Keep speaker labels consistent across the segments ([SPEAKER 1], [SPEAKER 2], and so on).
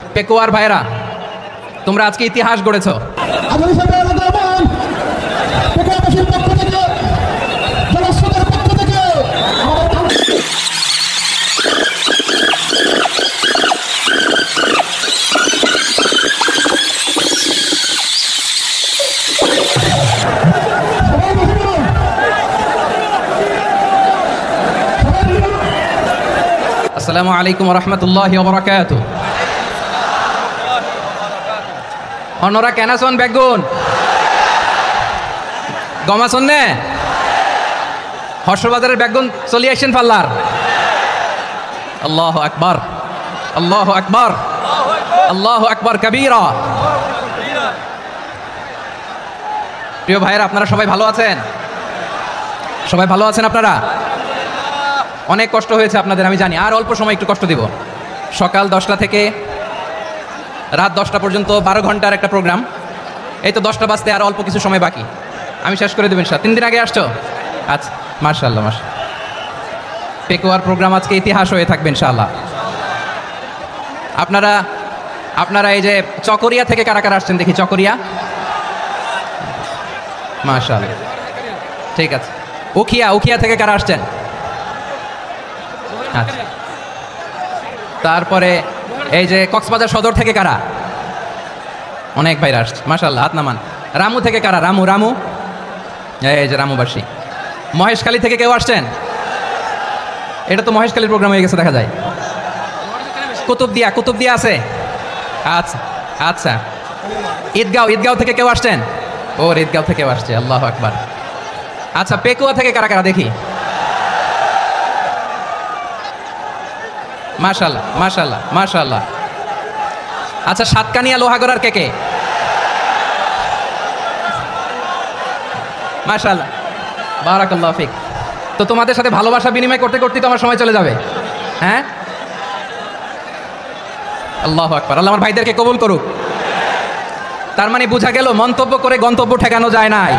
[SPEAKER 1] পেকুয়ার ভাইরা, তোমরা আজকে ইতিহাস গড়েছ। আসসালামু আলাইকুম ওয়া রাহমাতুল্লাহি ওয়া বারাকাতুহু। অন্যরা কেন আছেন বেগুন গম আছেন নে হর্ষবাজারের বেগুন চলি আসেন পাল্লার। আল্লাহু আকবার, আল্লাহু আকবার, আল্লাহু আকবার কবীরা। প্রিয় ভাইয়েরা, আপনারা সবাই ভালো আছেন? সবাই ভালো আছেন আপনারা? অনেক কষ্ট হয়েছে আপনাদের আমি জানি, আর অল্প সময় একটু কষ্ট দিব। সকাল 10টা থেকে রাত 10টা পর্যন্ত 12 ঘন্টার একটা প্রোগ্রাম। এই তো 10টা বাজতে আর অল্প কিছু সময় বাকি, আমি শেষ করে দেবেন। 3 দিন আগে আসছো? আচ্ছা, মাশাআল্লাহ মাশাআল্লাহ। পেকুয়ার প্রোগ্রাম আজকে ইতিহাস হয়ে থাকবে ইনশাআল্লাহ। আপনারা এই যে চকরিয়া থেকে কারা কারা আসছেন দেখি? চকরিয়া, মাশাআল্লাহ, ঠিক আছে। উখিয়া থেকে কারা আসছেন? আচ্ছা, তারপরে এই যে কক্সবাজার সদর থেকে কারা? অনেক ভাইরা আসছে, মাশাআল্লাহ, হাত নামান। রামু থেকে কারা? রামু, এই যে রামুবাসী। মহেশখালী থেকে কেউ আসছেন? এটা তো মহেশখালীর প্রোগ্রাম হয়ে গেছে দেখা যায়। কুতুবদিয়া আছে? আচ্ছা আচ্ছা। ঈদগাঁও থেকে কেউ আসছেন? ওর ঈদগাঁও থেকে আসছে, আল্লাহু আকবার। আচ্ছা, পেকুয়া থেকে কারা কারা দেখি? মাশাআল্লাহ মাশাআল্লাহ মাশাআল্লাহ। আচ্ছা, সাতকানিয়া লোহাগড়ার কে? মাশাআল্লাহ, বারাকাল্লাহু ফিক। তো তোমাদের সাথে ভালোবাসা বিনিময় করতে করতে তো আমার সময় চলে যাবে। হ্যাঁ, আল্লাহু আকবার। আল্লাহ আমার ভাইদেরকে কবুল করুক। তার মানে বোঝা গেল মন্তব্য করে গন্তব্য ঠেকানো যায় নাই,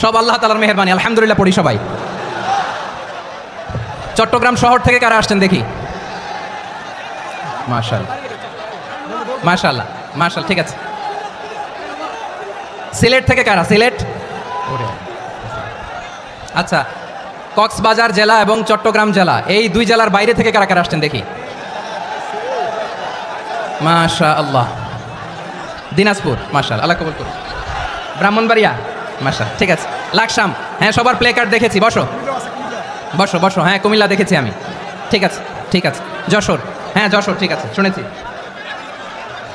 [SPEAKER 1] সব আল্লাহ তাআলার মেহেরবানি। আলহামদুলিল্লাহ পড়ি সবাই। চট্টগ্রাম শহর থেকে কারা আসছেন দেখি? মাশাআল্লাহ মাশাআল্লাহ মাশাআল্লাহ, ঠিক আছে। সিলেট থেকে কারা? সিলেট, আচ্ছা। কক্সবাজার জেলা এবং চট্টগ্রাম জেলা, এই দুই জেলার বাইরে থেকে কারা কারা আসছেন দেখি? মাশাআল্লাহ। দিনাজপুর, মাশাআল্লাহ, আল্লাহ কবুল করুন। ব্রাহ্মণবাড়িয়া, মাশাআল্লাহ, ঠিক আছে। লাকসাম, হ্যাঁ, সবার প্লে কার্ড দেখেছি, বসো বসো বসো। হ্যাঁ, কুমিল্লা দেখেছি আমি, ঠিক আছে ঠিক আছে। যশোর, হ্যাঁ যশোর, ঠিক আছে, শুনেছি।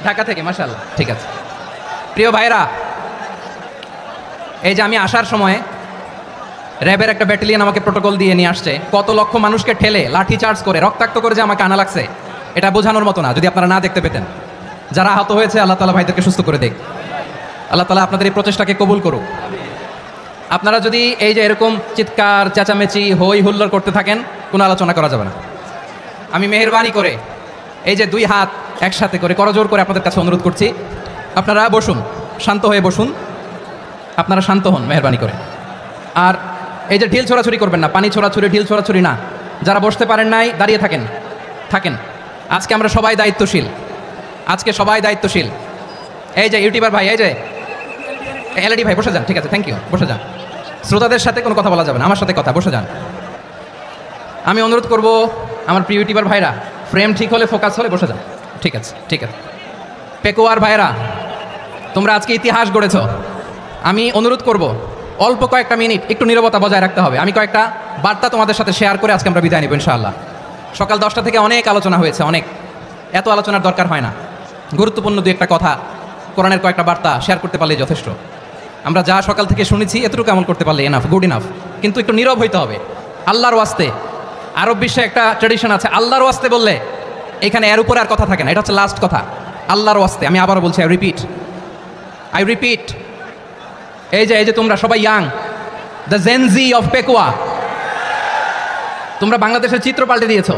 [SPEAKER 1] ঢাকা থেকে, মাশাআল্লাহ, ঠিক আছে। প্রিয় ভাইরা, এই যে আমি আসার সময় র্যাবের একটা ব্যাটালিয়ন আমাকে প্রোটোকল দিয়ে নিয়ে আসছে, কত লক্ষ মানুষকে ঠেলে লাঠি চার্জ করে রক্তাক্ত করে যে আমাকে আনা লাগছে, এটা বোঝানোর মতো না। যদি আপনারা না দেখতে পেতেন। যারা আহত হয়েছে, আল্লাহ তাআলা ভাইদেরকে সুস্থ করে দেখ। আল্লাহ তাআলা আপনাদের এই প্রচেষ্টাকে কবুল করুক। আপনারা যদি এই যে এরকম চিৎকার চেঁচামেচি হই হুল্লোড় করতে থাকেন, কোনো আলোচনা করা যাবে না। আমি মেহেরবানি করে এই যে 2 হাত একসাথে করে করজোর করে আপনাদের কাছে অনুরোধ করছি, আপনারা বসুন, শান্ত হয়ে বসুন। আপনারা শান্ত হন মেহেরবানি করে। আর এই যে ঢিল ছোড়াছুরি করবেন না, পানি ছোড়াছুরি, ঢিল ছোড়াছুরি না। যারা বসতে পারেন নাই, দাঁড়িয়ে থাকেন। আজকে আমরা সবাই দায়িত্বশীল, আজকে সবাই দায়িত্বশীল। এই যে ইউটিউবার ভাই, এই যে এলইডি ভাই, বসে যান, ঠিক আছে, থ্যাংক ইউ, বসে যান। শ্রোতাদের সাথে কোনো কথা বলা যাবে না, আমার সাথে কথা, বসে যান। আমি অনুরোধ করব আমার প্রিয় ইউটিউবার ভাইরা, ফ্রেম ঠিক হলে, ফোকাস হলে বসে যান, ঠিক আছে ঠিক আছে। পেকুয়ার ভাইরা, তোমরা আজকে ইতিহাস গড়েছ। আমি অনুরোধ করব অল্প কয়েকটা মিনিট একটু নীরবতা বজায় রাখতে হবে। আমি কয়েকটা বার্তা তোমাদের সাথে শেয়ার করে আজকে আমরা বিদায় নেব ইনশাআল্লাহ। সকাল 10টা থেকে অনেক আলোচনা হয়েছে, অনেক, এত আলোচনার দরকার হয় না। গুরুত্বপূর্ণ 2-1টা কথা, কোরআনের কয়েকটা বার্তা শেয়ার করতে পারলেই যথেষ্ট। আমরা যা সকাল থেকে শুনেছি এতটুকু আমল করতে পারলে এনাফ, গুড ইনাফ। কিন্তু একটু নীরব হইতে হবে আল্লাহর ওয়াস্তে। আরব বিশ্বে একটা ট্র্যাডিশন আছে, আল্লাহর ওয়াস্তে বললে এখানে এর উপরে আর কথা থাকে না, এটা হচ্ছে লাস্ট কথা। আল্লাহর ওয়াস্তে, আমি আবারও বলছি, আই রিপিট। এই যে তোমরা সবাই young, the Gen Z of Pekua, তোমরা বাংলাদেশের চিত্র পাল্টে দিয়েছ।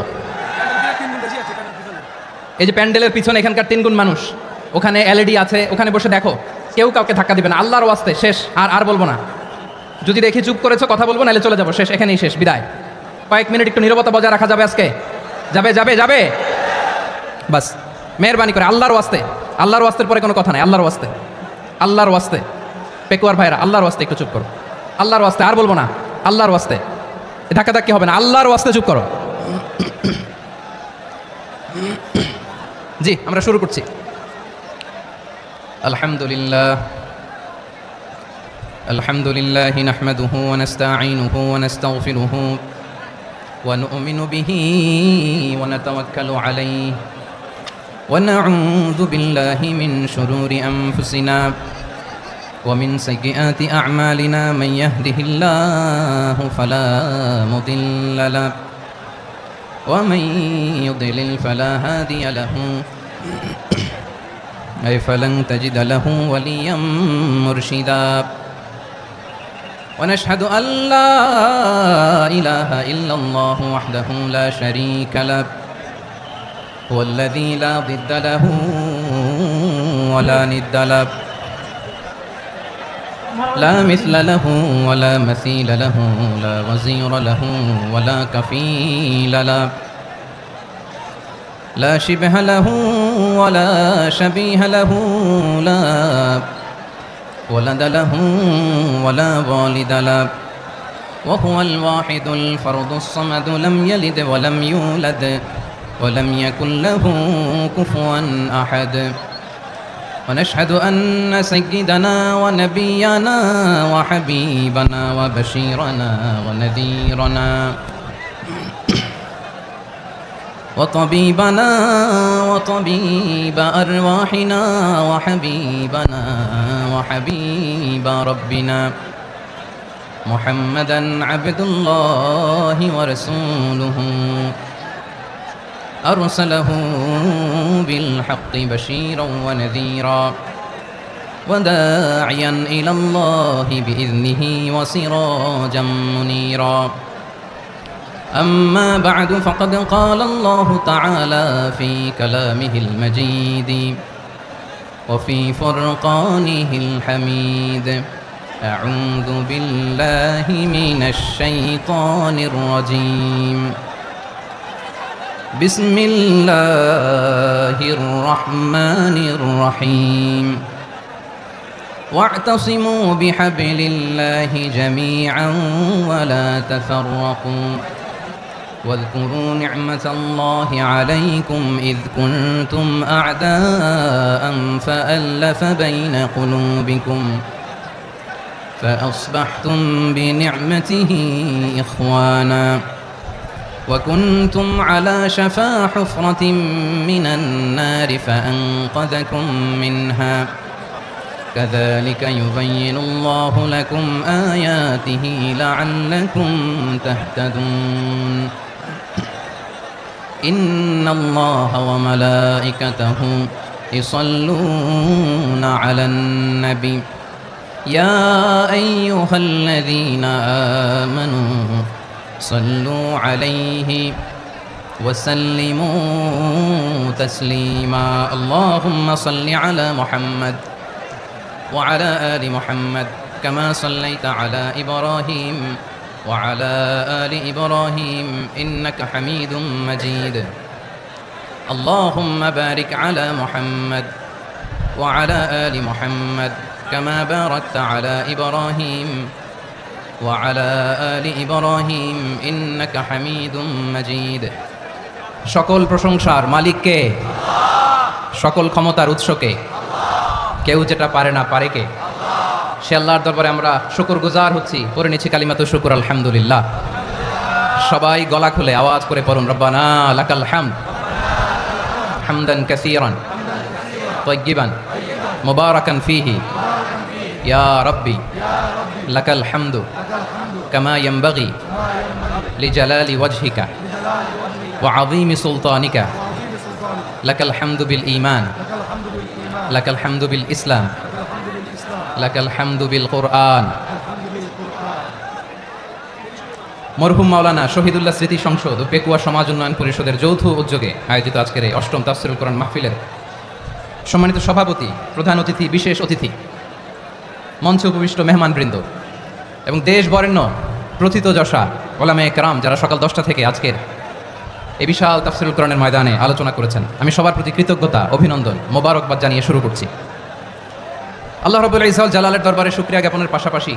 [SPEAKER 1] এই যে প্যান্ডেলের পিছনে এখানকার 3 গুণ মানুষ, ওখানে এলইডি আছে, ওখানে বসে দেখো, কেউ কাউকে ধাক্কা দিবে না, আল্লাহর ওয়াস্তে, শেষ। আর বলবো না। যদি দেখি চুপ করেছো, কথা বলবো, নাহলে চলে যাবো, শেষ, এখানেই শেষ, বিদায়। কয়েক মিনিট একটু নীরবতা বজায় রাখা যাবে আজকে? যাবে? বাস মেহরবানি করে আল্লাহর ওয়াস্তে, আল্লাহর ওয়াস্তের পরে কোনো কথা নাই, আল্লাহর ওয়াস্তে, আল্লাহর ওয়াস্তে। পেকুয়ার ভাইরা আল্লাহর ওয়াস্তে একটু চুপ করো, আল্লাহর ওয়াস্তে, আর বলবো না, আল্লাহর ওয়াস্তে, ধাক্কাধাক্কি হবে না, আল্লাহর ওয়াস্তে চুপ করো। জি আমরা শুরু করছি। আলহামদুলিল্লাহ আলহামদুলিল্লাহ নাহমাদুহু ওয়া নাস্তাঈনুহু ওয়া নাস্তাগফিরুহু ওয়া নু'মিনু বিহি ওয়া নাতাওয়াক্কালু আলাইহি ওয়া নাউযু বিল্লাহি মিন শুরুরি আনফুসিনা ওয়া মিন সাইয়্যাতি আ'মালিনা মান ইয়াহদিহিল্লাহু ফালা মুদিল্লা লাহু ওয়া মান ইউদ্লিল ফালা হাদিয়া লাহু أي فلن تجد له وليا مرشدا ونشهد أن لا إله إلا الله وحده لا شريك له هو الذي لا ضد له ولا ند له لا مثل له ولا مثيل له لا وزير له ولا كفيل له لا شبه له ولا شبيه له لا ولد له ولا والد له وهو الواحد الفرد الصمد لم يلد ولم يولد ولم يكن له كفوا أحد ونشهد أن سيدنا ونبينا وحبيبنا وبشيرنا ونذيرنا وطبيبنا وطبيب أرواحنا وحبيبنا وحبيب ربنا محمدا عبد الله ورسوله أرسله بالحق بشيرا ونذيرا وداعيا إلى الله بإذنه وسراجا منيرا أما بعد فقد قال الله تعالى في كلامه المجيد وفي فرقانه الحميد أعوذ بالله من الشيطان الرجيم بسم الله الرحمن الرحيم واعتصموا بحبل الله جميعا ولا تفرقوا واذكروا نعمة الله عليكم إذ كنتم أعداء فألف بين قلوبكم فأصبحتم بنعمته إخوانا وكنتم على شفا حفرة من النار فأنقذكم منها كذلك يبين الله لكم آياته لعلكم تهتدون إن الله وملائكته يصلون على النبي يا أيها الذين آمنوا صلوا عليه وسلموا تسليما اللهم صل على محمد وعلى آل محمد كما صليت على إبراهيم وعلى آل إبراهيم إنك حميد مجيد اللهم بارك على محمد وعلى آل محمد كما باركت على إبراهيم وعلى آل إبراهيم إنك حميد مجيد সকল প্রশংসার মালিক কে? সকল ক্ষমতার উৎস কে? কেউ যেটা পারে না পারে কে? সে আল্লাহর দরবারে আমরা শুকরগুজার হচ্ছি। পড়ে নিচ্ছি কালিমাতুশ শুকর আলহামদুলিল্লাহ। সবাই গলা খুলে আওয়াজ করে পড়ুন রব্বানা লাকাল হামদ হামদান কাসীরান তাইয়িবান মুবারাকান ফীহি ইয়া রাব্বি লাকাল হামদু কামা ইয়ানবাগি লিজালালি ওয়াজহিকা ওয়া আযীমি সুলতানিকা লাকাল হামদু বিল ঈমান লাকাল হামদু বিল ইসলাম লাকাল হামদু বিল কুরআন। মরহুম মাওলানা শহীদুল্লাহ স্মৃতি সংসদ ও পেকুয়া সমাজ উন্নয়ন পরিষদের যৌথ উদ্যোগে আয়োজিত আজকের এই অষ্টম তাফসীরুল কোরআন মাহফিলের সম্মানিত সভাপতি, প্রধান অতিথি, বিশেষ অতিথি, মঞ্চে উপবিষ্ট মেহমানবৃন্দ এবং দেশ বরেণ্য প্রথিতযশা ওলামায়ে কেরাম যারা সকাল 10টা থেকে আজকের এই বিশাল তাফসীরুল কোরআনের ময়দানে আলোচনা করেছেন। আমি সবার প্রতি কৃতজ্ঞতা, অভিনন্দন, মোবারকবাদ জানিয়ে শুরু করছি। আল্লাহ রাব্বুল ইজ্জত জালালের দরবারে শুকরিয়া জ্ঞাপনের পাশাপাশি